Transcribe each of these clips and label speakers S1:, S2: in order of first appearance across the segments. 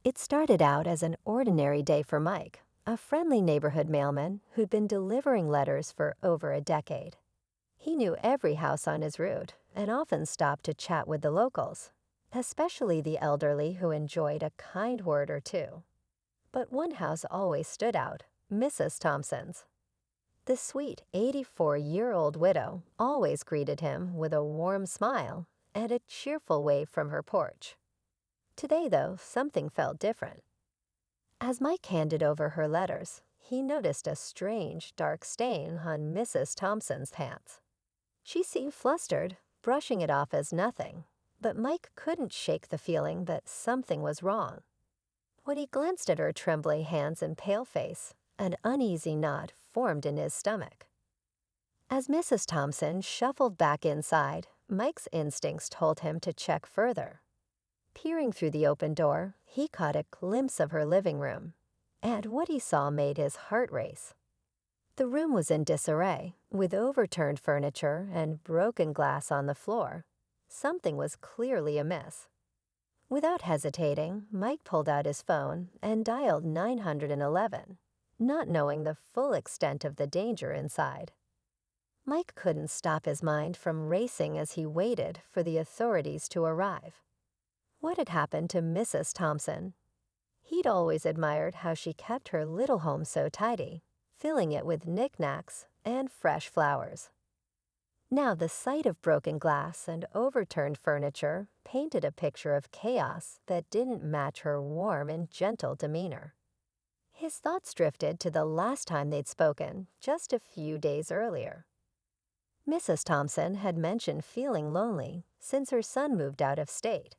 S1: It started out as an ordinary day for Mike, a friendly neighborhood mailman who'd been delivering letters for over a decade. He knew every house on his route and often stopped to chat with the locals, especially the elderly who enjoyed a kind word or two. But one house always stood out, Mrs. Thompson's. The sweet 84-year-old widow always greeted him with a warm smile and a cheerful wave from her porch. Today, though, something felt different. As Mike handed over her letters, he noticed a strange, dark stain on Mrs. Thompson's pants. She seemed flustered, brushing it off as nothing, but Mike couldn't shake the feeling that something was wrong. When he glanced at her trembling hands and pale face, an uneasy knot formed in his stomach. As Mrs. Thompson shuffled back inside, Mike's instincts told him to check further. Peering through the open door, he caught a glimpse of her living room, and what he saw made his heart race. The room was in disarray, with overturned furniture and broken glass on the floor. Something was clearly amiss. Without hesitating, Mike pulled out his phone and dialed 911, not knowing the full extent of the danger inside. Mike couldn't stop his mind from racing as he waited for the authorities to arrive. What had happened to Mrs. Thompson? He'd always admired how she kept her little home so tidy, filling it with knickknacks and fresh flowers. Now the sight of broken glass and overturned furniture painted a picture of chaos that didn't match her warm and gentle demeanor. His thoughts drifted to the last time they'd spoken, just a few days earlier. Mrs. Thompson had mentioned feeling lonely since her son moved out of state.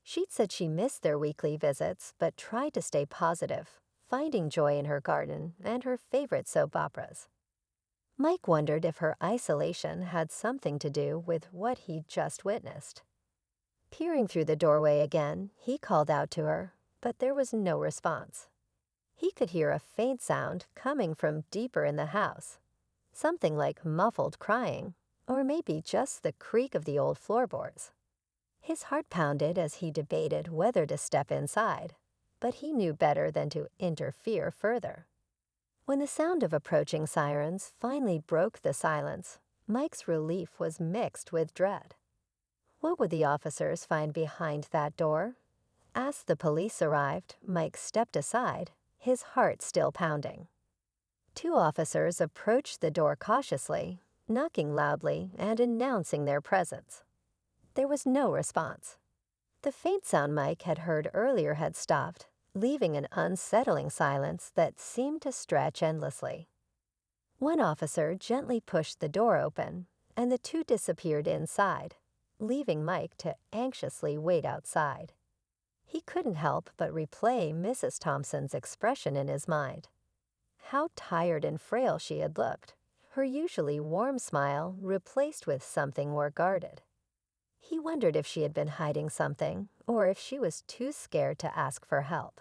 S1: She'd said she missed their weekly visits but tried to stay positive, finding joy in her garden and her favorite soap operas. Mike wondered if her isolation had something to do with what he'd just witnessed. Peering through the doorway again, he called out to her, but there was no response. He could hear a faint sound coming from deeper in the house, something like muffled crying, or maybe just the creak of the old floorboards. His heart pounded as he debated whether to step inside, but he knew better than to interfere further. When the sound of approaching sirens finally broke the silence, Mike's relief was mixed with dread. What would the officers find behind that door? As the police arrived, Mike stepped aside, his heart still pounding. Two officers approached the door cautiously, knocking loudly and announcing their presence. There was no response. The faint sound Mike had heard earlier had stopped, leaving an unsettling silence that seemed to stretch endlessly. One officer gently pushed the door open, and the two disappeared inside, leaving Mike to anxiously wait outside. He couldn't help but replay Mrs. Thompson's expression in his mind. How tired and frail she had looked, her usually warm smile replaced with something more guarded. He wondered if she had been hiding something, or if she was too scared to ask for help.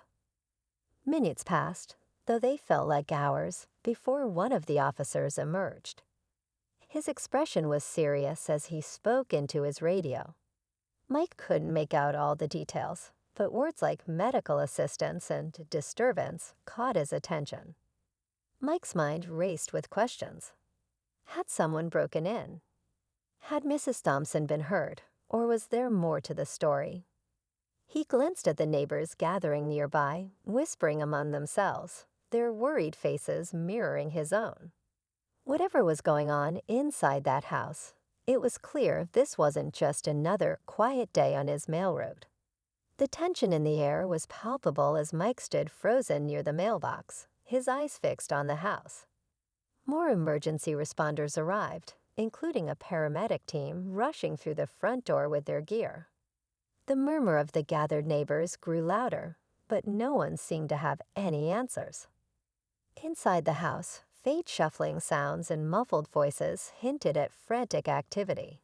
S1: Minutes passed, though they felt like hours, before one of the officers emerged. His expression was serious as he spoke into his radio. Mike couldn't make out all the details, but words like medical assistance and disturbance caught his attention. Mike's mind raced with questions. Had someone broken in? Had Mrs. Thompson been hurt, or was there more to the story? He glanced at the neighbors gathering nearby, whispering among themselves, their worried faces mirroring his own. Whatever was going on inside that house, it was clear this wasn't just another quiet day on his mail route. The tension in the air was palpable as Mike stood frozen near the mailbox, his eyes fixed on the house. More emergency responders arrived, including a paramedic team rushing through the front door with their gear. The murmur of the gathered neighbors grew louder, but no one seemed to have any answers. Inside the house, faint shuffling sounds and muffled voices hinted at frantic activity.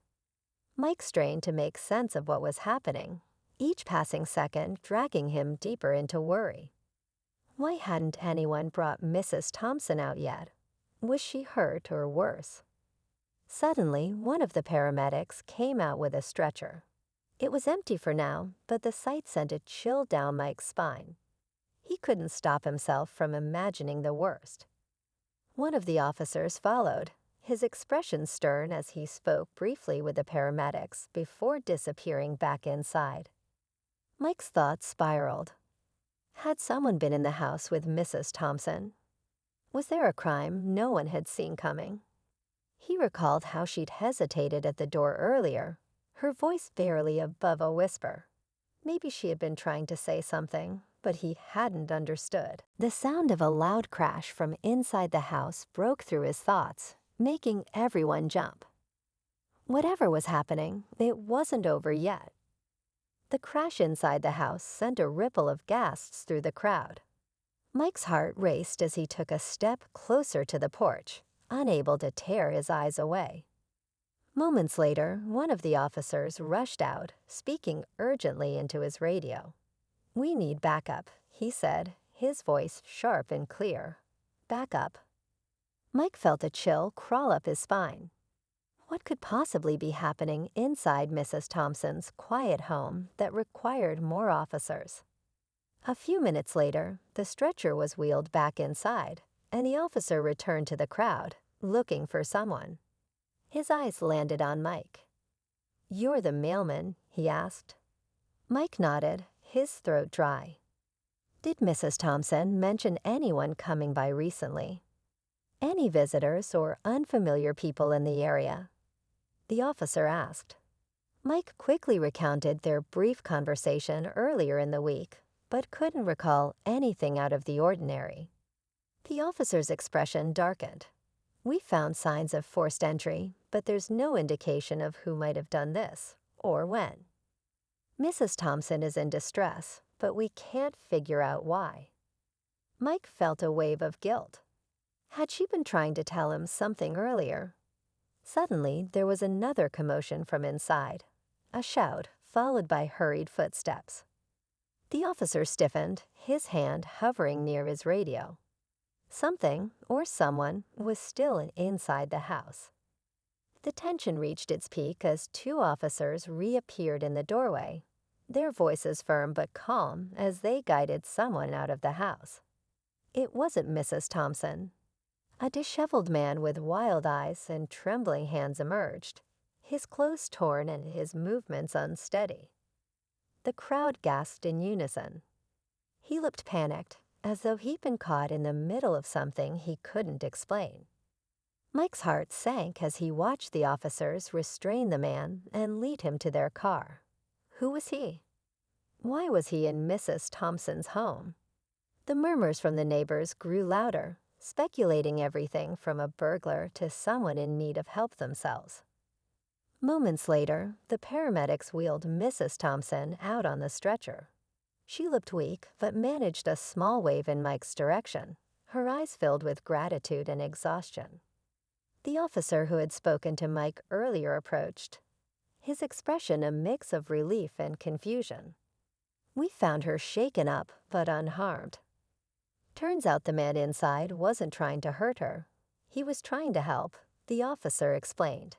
S1: Mike strained to make sense of what was happening, each passing second dragging him deeper into worry. Why hadn't anyone brought Mrs. Thompson out yet? Was she hurt or worse? Suddenly, one of the paramedics came out with a stretcher. It was empty for now, but the sight sent a chill down Mike's spine. He couldn't stop himself from imagining the worst. One of the officers followed, his expression stern as he spoke briefly with the paramedics before disappearing back inside. Mike's thoughts spiraled. Had someone been in the house with Mrs. Thompson? Was there a crime no one had seen coming? He recalled how she'd hesitated at the door earlier, her voice barely above a whisper. Maybe she had been trying to say something, but he hadn't understood. The sound of a loud crash from inside the house broke through his thoughts, making everyone jump. Whatever was happening, it wasn't over yet. The crash inside the house sent a ripple of gasps through the crowd. Mike's heart raced as he took a step closer to the porch, unable to tear his eyes away. Moments later, one of the officers rushed out, speaking urgently into his radio. "We need backup," he said, his voice sharp and clear. "Backup." Mike felt a chill crawl up his spine. What could possibly be happening inside Mrs. Thompson's quiet home that required more officers? A few minutes later, the stretcher was wheeled back inside, and the officer returned to the crowd, looking for someone. His eyes landed on Mike. "You're the mailman?" he asked. Mike nodded, his throat dry. "Did Mrs. Thompson mention anyone coming by recently? Any visitors or unfamiliar people in the area?" the officer asked. Mike quickly recounted their brief conversation earlier in the week, but couldn't recall anything out of the ordinary. The officer's expression darkened. "We found signs of forced entry, but there's no indication of who might have done this, or when. Mrs. Thompson is in distress, but we can't figure out why." Mike felt a wave of guilt. Had she been trying to tell him something earlier? Suddenly, there was another commotion from inside, a shout followed by hurried footsteps. The officer stiffened, his hand hovering near his radio. Something, or someone, was still inside the house. The tension reached its peak as two officers reappeared in the doorway, their voices firm but calm as they guided someone out of the house. It wasn't Mrs. Thompson. A disheveled man with wild eyes and trembling hands emerged, his clothes torn and his movements unsteady. The crowd gasped in unison. He looked panicked, as though he'd been caught in the middle of something he couldn't explain. Mike's heart sank as he watched the officers restrain the man and lead him to their car. Who was he? Why was he in Mrs. Thompson's home? The murmurs from the neighbors grew louder, speculating everything from a burglar to someone in need of help themselves. Moments later, the paramedics wheeled Mrs. Thompson out on the stretcher. She looked weak, but managed a small wave in Mike's direction, her eyes filled with gratitude and exhaustion. The officer who had spoken to Mike earlier approached, his expression a mix of relief and confusion. "We found her shaken up, but unharmed." Turns out the man inside wasn't trying to hurt her. He was trying to help, the officer explained.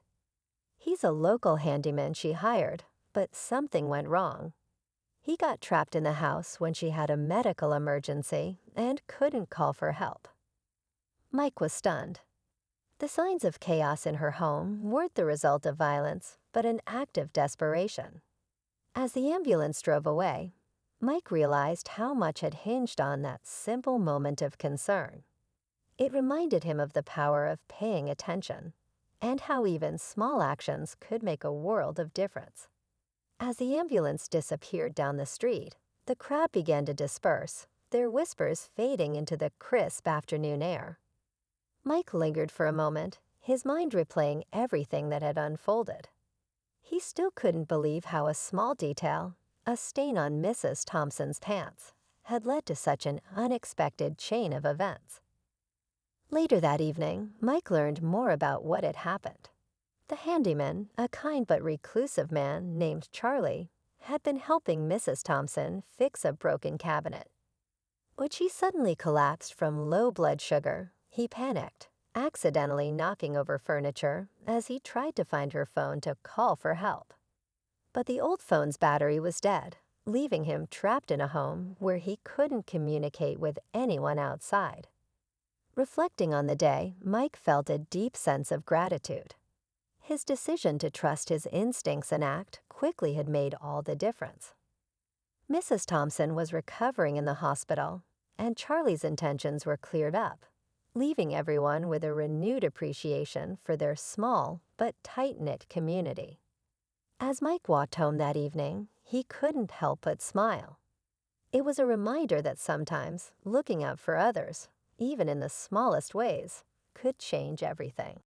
S1: He's a local handyman she hired, but something went wrong. He got trapped in the house when she had a medical emergency and couldn't call for help. Mike was stunned. The signs of chaos in her home weren't the result of violence, but an act of desperation. As the ambulance drove away, Mike realized how much had hinged on that simple moment of concern. It reminded him of the power of paying attention, and how even small actions could make a world of difference. As the ambulance disappeared down the street, the crowd began to disperse, their whispers fading into the crisp afternoon air. Mike lingered for a moment, his mind replaying everything that had unfolded. He still couldn't believe how a small detail, a stain on Mrs. Thompson's pants, had led to such an unexpected chain of events. Later that evening, Mike learned more about what had happened. The handyman, a kind but reclusive man named Charlie, had been helping Mrs. Thompson fix a broken cabinet. When she suddenly collapsed from low blood sugar, he panicked, accidentally knocking over furniture as he tried to find her phone to call for help. But the old phone's battery was dead, leaving him trapped in a home where he couldn't communicate with anyone outside. Reflecting on the day, Mike felt a deep sense of gratitude. His decision to trust his instincts and act quickly had made all the difference. Mrs. Thompson was recovering in the hospital, and Charlie's intentions were cleared up, leaving everyone with a renewed appreciation for their small but tight-knit community. As Mike walked home that evening, he couldn't help but smile. It was a reminder that sometimes looking out for others, even in the smallest ways, could change everything.